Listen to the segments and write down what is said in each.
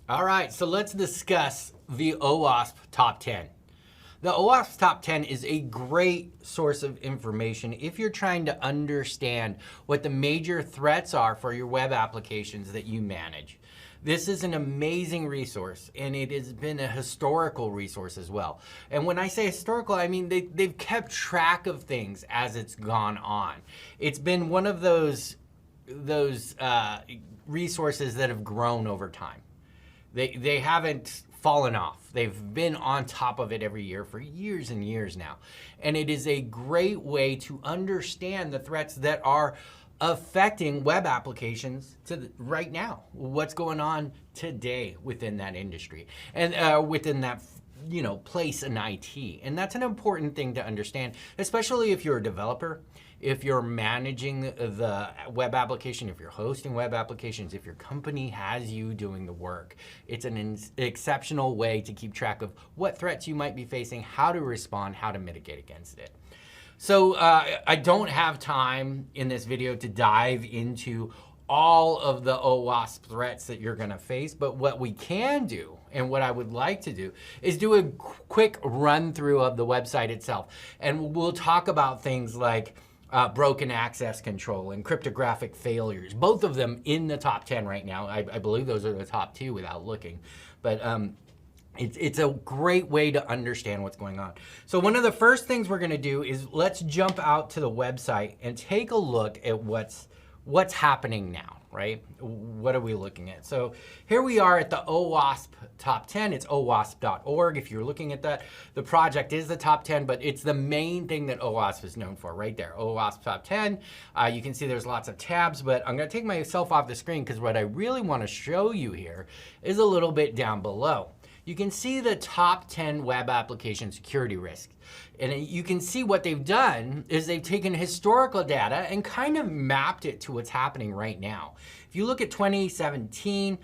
All right, so let's discuss the OWASP Top 10. The OWASP Top 10 is a great source of information if you're trying to understand what the major threats are for your web applications that you manage. This is an amazing resource, and it has been a historical resource as well. And when I say historical, I mean they've kept track of things as it's gone on. It's been one of those resources that have grown over time. They haven't fallen off. They've been on top of it every year for years and years now. And it is a great way to understand the threats that are affecting web applications right now. What's going on today within that industry and within that place in IT. And that's an important thing to understand, especially if you're a developer, if you're managing the web application, if you're hosting web applications, if your company has you doing the work. It's an exceptional way to keep track of what threats you might be facing, how to respond, how to mitigate against it. So I don't have time in this video to dive into all of the OWASP threats that you're going to face, but what we can do and what I would like to do is do a quick run through of the website itself. And we'll talk about things like broken access control and cryptographic failures, both of them in the top 10 right now. I believe those are the top 2 without looking. But it's a great way to understand what's going on. So one of the first things we're going to do is let's jump out to the website and take a look at what's happening now, right? What are we looking at? So here we are at the OWASP Top 10. It's owasp.org. If you're looking at that, the project is the top 10, but it's the main thing that OWASP is known for right there. OWASP Top 10. You can see there's lots of tabs, but I'm going to take myself off the screen because what I really want to show you here is a little bit down below. You can see the top 10 web application security risks. And you can see what they've done is they've taken historical data and kind of mapped it to what's happening right now. If you look at 2017,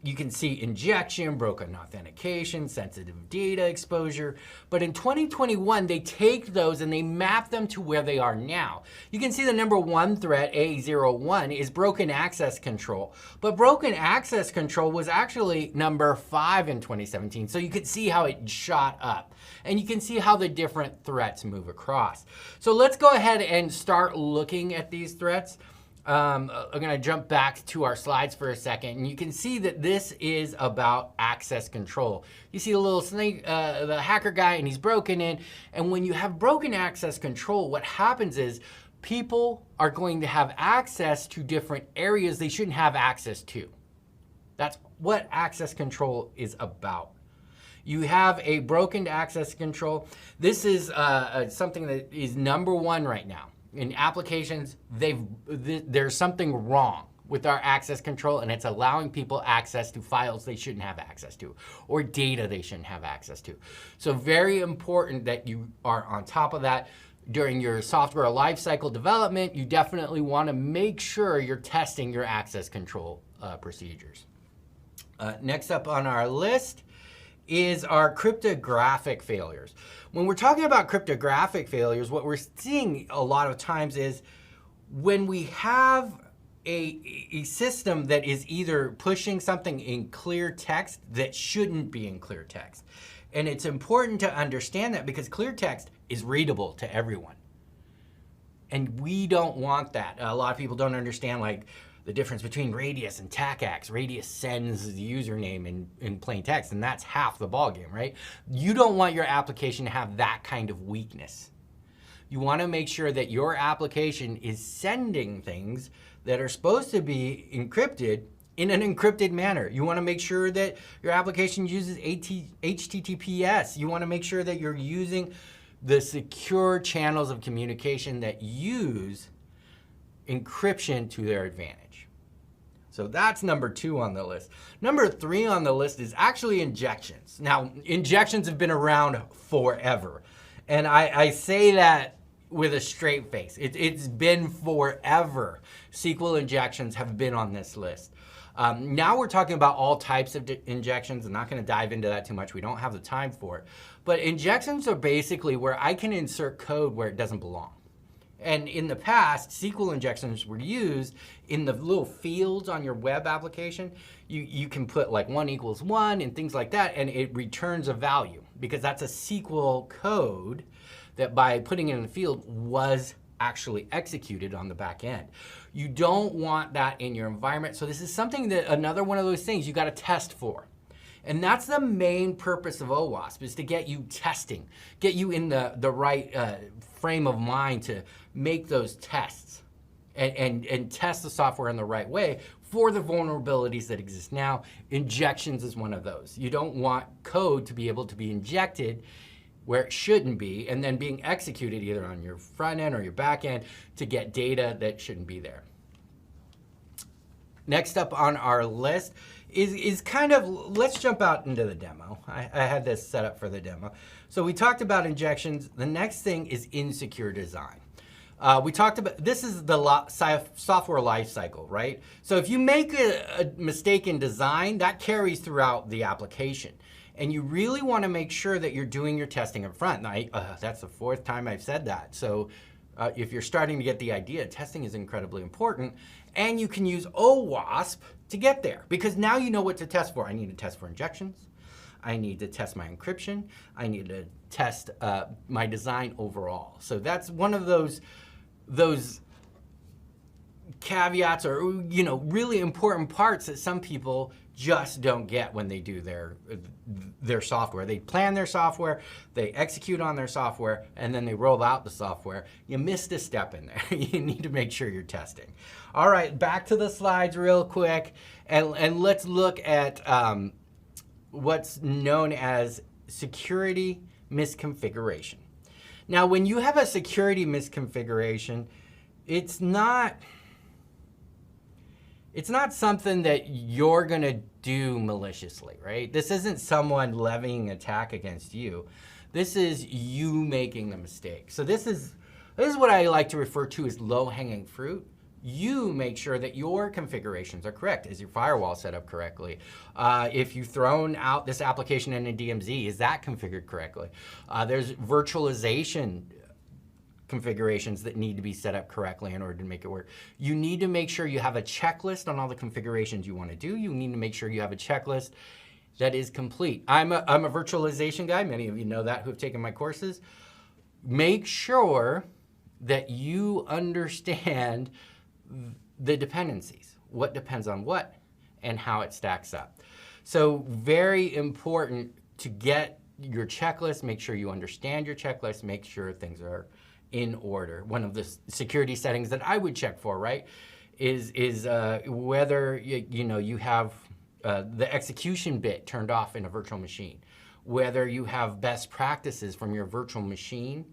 you can see injection, broken authentication, sensitive data exposure. But in 2021, they take those and they map them to where they are now. You can see the number 1 threat, A01, is broken access control. But broken access control was actually number 5 in 2017. So you could see how it shot up. And you can see how the different threats move across. So let's go ahead and start looking at these threats. I'm going to jump back to our slides for a second, and you can see that this is about access control. You see a little snake, the hacker guy, and he's broken in. And when you have broken access control, what happens is people are going to have access to different areas they shouldn't have access to. That's what access control is about. You have a broken access control. This is something that is number 1 right now. In applications, there's something wrong with our access control, and it's allowing people access to files they shouldn't have access to or data they shouldn't have access to. So very important that you are on top of that. During your software lifecycle development, you definitely want to make sure you're testing your access control procedures. Next up on our list is our cryptographic failures. When we're talking about cryptographic failures, what we're seeing a lot of times is when we have a system that is either pushing something in clear text that shouldn't be in clear text. And it's important to understand that because clear text is readable to everyone. And we don't want that. A lot of people don't understand like the difference between Radius and TACACS. Radius sends the username in plain text, and that's half the ballgame, right? You don't want your application to have that kind of weakness. You want to make sure that your application is sending things that are supposed to be encrypted in an encrypted manner. You want to make sure that your application uses HTTPS. You want to make sure that you're using the secure channels of communication that use encryption to their advantage. So that's number 2 on the list. Number 3 on the list is actually injections. Now, injections have been around forever. And I say that with a straight face. It's been forever. SQL injections have been on this list. Now we're talking about all types of injections. I'm not going to dive into that too much. We don't have the time for it. But injections are basically where I can insert code where it doesn't belong. And in the past, SQL injections were used in the little fields on your web application. You can put like 1 = 1 and things like that, and it returns a value because that's a SQL code that by putting it in the field was actually executed on the back end. You don't want that in your environment. So this is something that another one of those things you got to test for. And that's the main purpose of OWASP, is to get you testing, get you in the right frame of mind to make those tests and test the software in the right way for the vulnerabilities that exist now. Injections is one of those. You don't want code to be able to be injected where it shouldn't be and then being executed either on your front end or your back end to get data that shouldn't be there. Next up on our list is kind of, let's jump out into the demo. I had this set up for the demo. So we talked about injections. The next thing is insecure design. We talked about, this is the software life cycle, right? So if you make a mistake in design, that carries throughout the application. And you really want to make sure that you're doing your testing up front. And that's the 4th time I've said that. So if you're starting to get the idea, testing is incredibly important. And you can use OWASP to get there, because now you know what to test for. I need to test for injections. I need to test my encryption. I need to test my design overall. So that's one of those caveats or really important parts that some people just don't get when they do their software. They plan their software, they execute on their software, and then they roll out the software. You missed a step in there. You need to make sure you're testing. All right, back to the slides real quick, and let's look at what's known as security misconfiguration. Now, when you have a security misconfiguration, it's not something that you're going to do maliciously, right? This isn't someone levying an attack against you. This is you making the mistake. So this is what I like to refer to as low-hanging fruit. You make sure that your configurations are correct. Is your firewall set up correctly? If you've thrown out this application in a DMZ, is that configured correctly? There's virtualization configurations that need to be set up correctly in order to make it work. You need to make sure you have a checklist on all the configurations you want to do. You need to make sure you have a checklist that is complete. I'm a virtualization guy. Many of you know that who have taken my courses. Make sure that you understand the dependencies, what depends on what, and how it stacks up. So very important to get your checklist, make sure you understand your checklist, make sure things are in order. One of the security settings that I would check for, right, is whether you have the execution bit turned off in a virtual machine, whether you have best practices from your virtual machine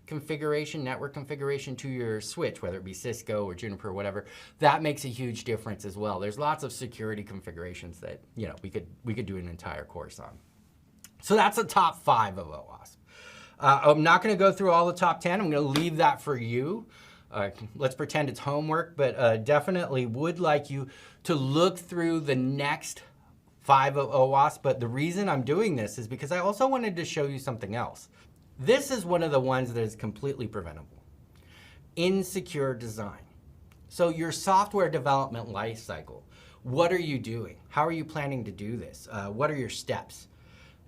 configuration, network configuration to your switch, whether it be Cisco or Juniper or whatever. That makes a huge difference as well. There's lots of security configurations that we could do an entire course on. So that's the top 5 of OWASP. I'm not going to go through all the top 10. I'm going to leave that for you. Let's pretend it's homework, but definitely would like you to look through the next 5 of OWASP. But the reason I'm doing this is because I also wanted to show you something else. This is one of the ones that is completely preventable. Insecure design. So your software development life cycle. What are you doing? How are you planning to do this? What are your steps?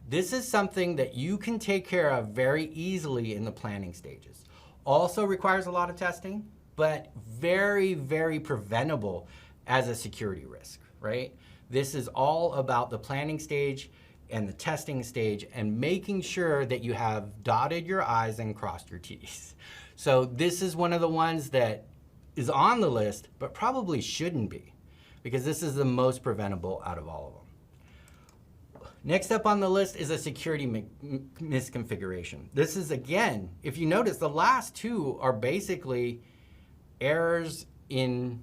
This is something that you can take care of very easily in the planning stages. Also requires a lot of testing, but very, very preventable as a security risk, right? This is all about the planning stage and the testing stage and making sure that you have dotted your I's and crossed your T's. So this is one of the ones that is on the list, but probably shouldn't be, because this is the most preventable out of all of them. Next up on the list is a security misconfiguration. This is, again, if you notice, the last 2 are basically errors in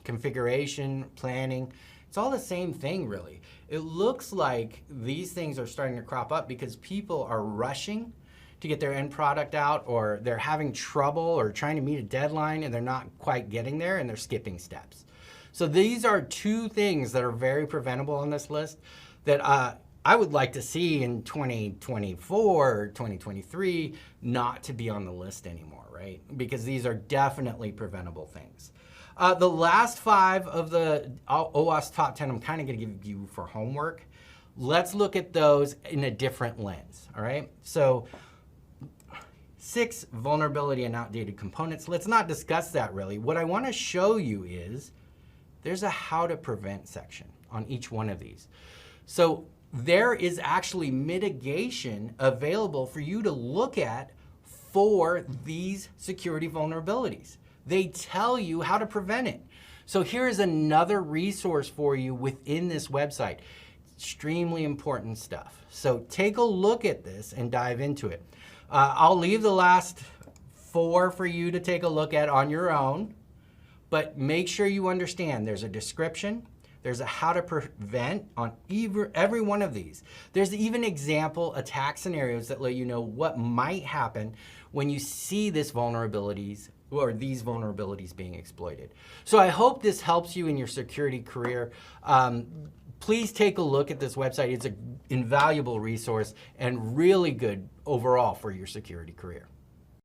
configuration, planning. It's all the same thing, really. It looks like these things are starting to crop up because people are rushing to get their end product out, or they're having trouble or trying to meet a deadline and they're not quite getting there and they're skipping steps. So these are 2 things that are very preventable on this list that I would like to see in 2024 or 2023 not to be on the list anymore, right? Because these are definitely preventable things. The last 5 of the OWASP top 10, I'm kind of going to give you for homework. Let's look at those in a different lens, all right? So 6, vulnerability and outdated components. Let's not discuss that really. What I want to show you is there's a how to prevent section on each one of these. So there is actually mitigation available for you to look at for these security vulnerabilities. They tell you how to prevent it. So here's another resource for you within this website. Extremely important stuff. So take a look at this and dive into it. I'll leave the last 4 for you to take a look at on your own, but make sure you understand there's a description, there's a how to prevent on every one of these. There's even example attack scenarios that let you know what might happen when you see this vulnerabilities or these vulnerabilities being exploited. So I hope this helps you in your security career. Please take a look at this website. It's an invaluable resource and really good overall for your security career.